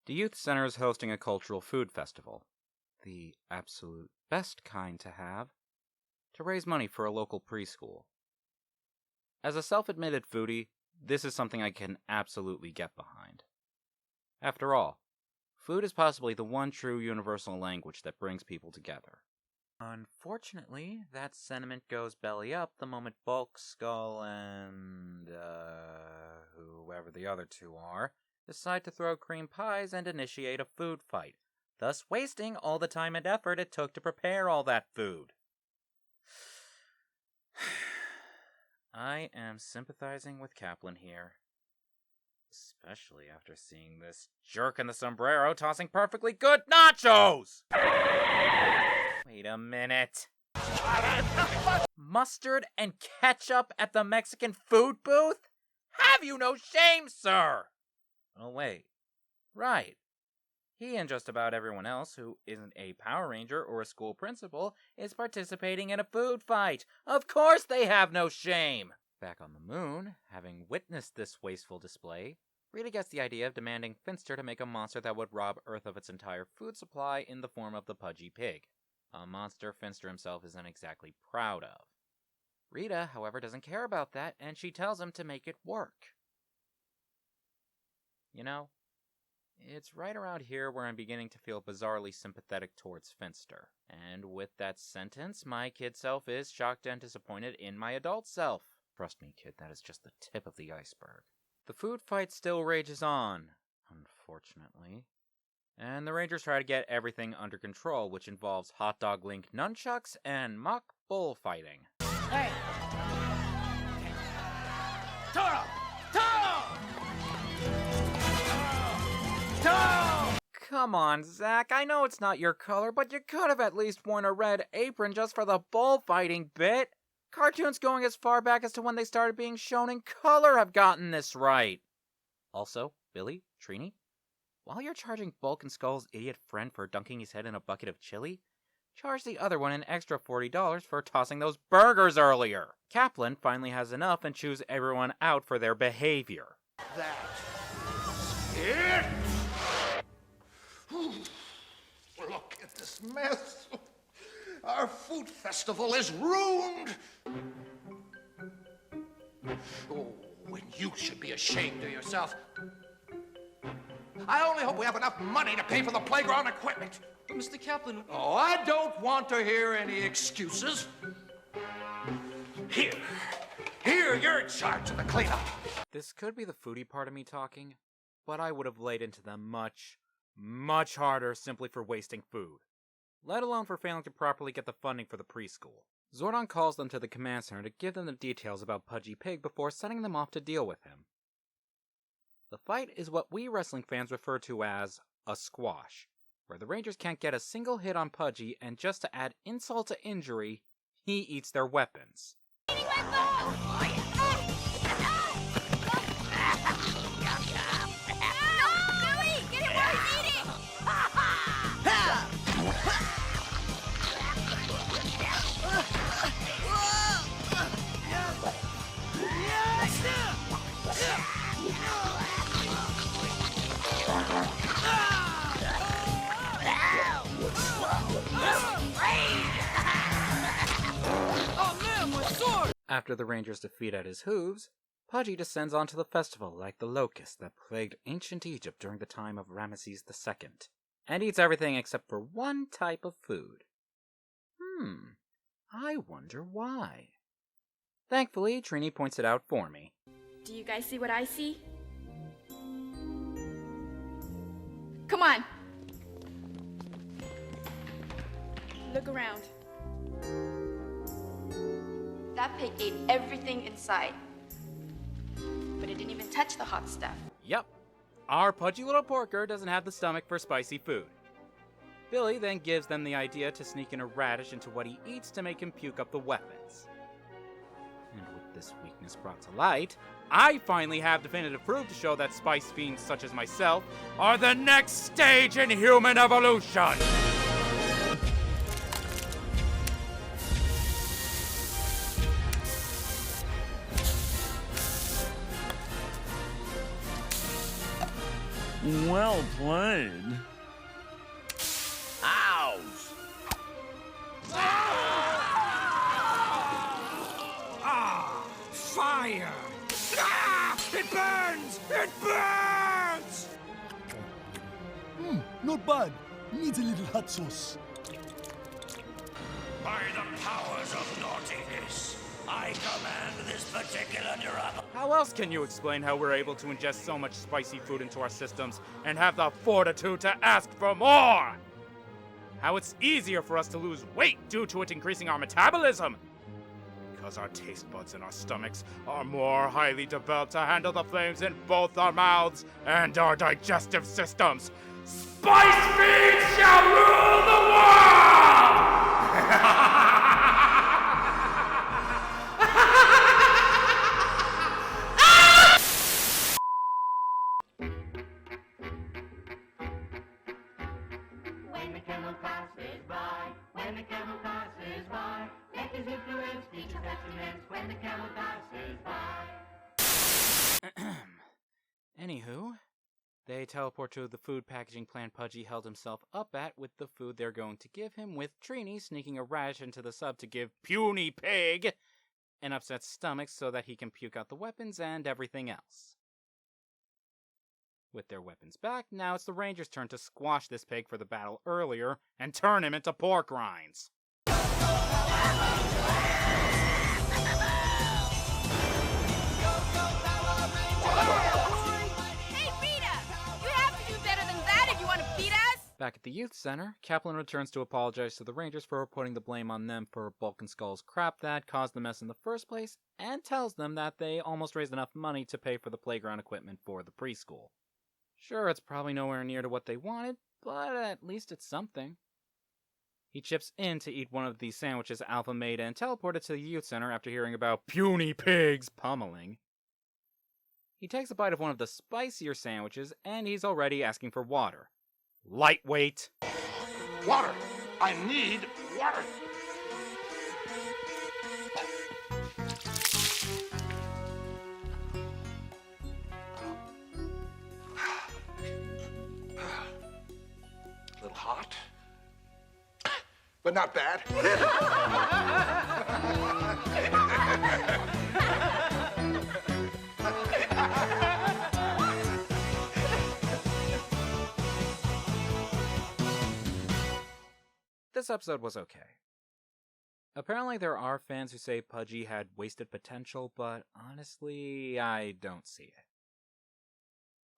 The youth center is hosting a cultural food festival, the absolute best kind to have, to raise money for a local preschool. As a self-admitted foodie, this is something I can absolutely get behind. After all, food is possibly the one true universal language that brings people together. Unfortunately, that sentiment goes belly up the moment Bulk, Skull, and, whoever the other two are, decide to throw cream pies and initiate a food fight, thus wasting all the time and effort it took to prepare all that food. I am sympathizing with Kaplan here. Especially after seeing this jerk in the sombrero tossing perfectly good nachos! Wait a minute. Mustard and ketchup at the Mexican food booth? Have you no shame, sir? Oh, wait. Right. He and just about everyone else who isn't a Power Ranger or a school principal is participating in a food fight. Of course they have no shame! Back on the moon, having witnessed this wasteful display, Rita gets the idea of demanding Finster to make a monster that would rob Earth of its entire food supply in the form of the Pudgey pig. A monster Finster himself isn't exactly proud of. Rita, however, doesn't care about that, and she tells him to make it work. You know, it's right around here where I'm beginning to feel bizarrely sympathetic towards Finster. And with that sentence, my kid self is shocked and disappointed in my adult self. Trust me, kid, that is just the tip of the iceberg. The food fight still rages on, unfortunately. And the Rangers try to get everything under control, which involves hot dog link nunchucks and mock bullfighting. Hey! Toro! Toro! Toro! Come on, Zach, I know it's not your color, but you could have at least worn a red apron just for the bullfighting bit. Cartoons going as far back as to when they started being shown in color have gotten this right. Also, Billy, Trini, while you're charging Bulk and Skull's idiot friend for dunking his head in a bucket of chili, charge the other one an extra $40 for tossing those burgers earlier. Kaplan finally has enough and chews everyone out for their behavior. That's it! Look at this mess. Our food festival is ruined. Oh, when you should be ashamed of yourself. I only hope we have enough money to pay for the playground equipment. But Mr. Kaplan... Oh, I don't want to hear any excuses. Here, you're in charge of the cleanup. This could be the foodie part of me talking, but I would have laid into them much harder simply for wasting food, let alone for failing to properly get the funding for the preschool. Zordon calls them to the command center to give them the details about Pudgey Pig before sending them off to deal with him. The fight is what we wrestling fans refer to as a squash, where the Rangers can't get a single hit on Pudgey, and just to add insult to injury, he eats their weapons. After the Rangers' defeat at his hooves, Pudgey descends onto the festival like the locust that plagued ancient Egypt during the time of Ramesses II, and eats everything except for one type of food. I wonder why. Thankfully, Trini points it out for me. Do you guys see what I see? Come on! Look around. That pig ate everything inside. But it didn't even touch the hot stuff. Yep, our pudgy little porker doesn't have the stomach for spicy food. Billy then gives them the idea to sneak in a radish into what he eats to make him puke up the weapons. And with this weakness brought to light, I finally have definitive proof to show that spice fiends such as myself are the next stage in human evolution! Well played. Ouch! Ah! Fire! Ah! It burns! It burns! Not bad. Needs a little hot sauce. By the powers of naughtiness, I command this particular drop. How else can you explain how we're able to ingest so much spicy food into our systems and have the fortitude to ask for more? How it's easier for us to lose weight due to it increasing our metabolism? Because our taste buds in our stomachs are more highly developed to handle the flames in both our mouths and our digestive systems. Spice Meat shall rule the world! When the camel passes by, when the camel passes by, let his influence reach its immense when the camel passes by. Anywho, they teleport to the food packaging plant Pudgey held himself up at with the food they're going to give him, with Trini sneaking a radish into the sub to give Puny Pig an upset stomach so that he can puke out the weapons and everything else. With their weapons back, now it's the Rangers' turn to squash this pig for the battle earlier and turn him into pork rinds. Back at the youth center, Kaplan returns to apologize to the Rangers for putting the blame on them for Bulk and Skull's crap that caused the mess in the first place, and tells them that they almost raised enough money to pay for the playground equipment for the preschool. Sure, it's probably nowhere near to what they wanted, but at least it's something. He chips in to eat one of the sandwiches Alpha made and teleported to the youth center after hearing about Puny Pig's pummeling. He takes a bite of one of the spicier sandwiches, and he's already asking for water. Lightweight. Water! I need water! A little hot, but not bad. This episode was okay. Apparently there are fans who say Pudgey had wasted potential, but honestly, I don't see it.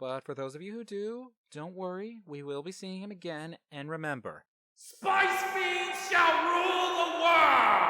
But for those of you who do, don't worry, we will be seeing him again, and remember, Spice Fiends shall rule the world!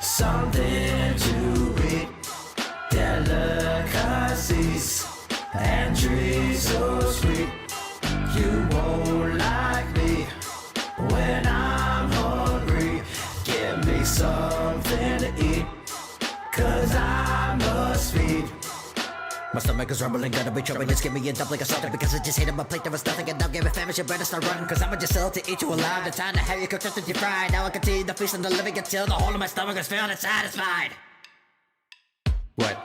Something to eat, delicacies, and trees so sweet. You won't like me when I'm hungry. Give me something to eat, 'cause I must feed. My stomach is rumbling, gonna be troubling. Just give me a dumpling or something, because I just hit on my plate, there was nothing. And now give me famished, you better start running, 'cause I'ma just sell to eat you alive. The time to have you cooked up to deep fried. Now I continue the feast and the living until the whole of my stomach is filled and satisfied. What?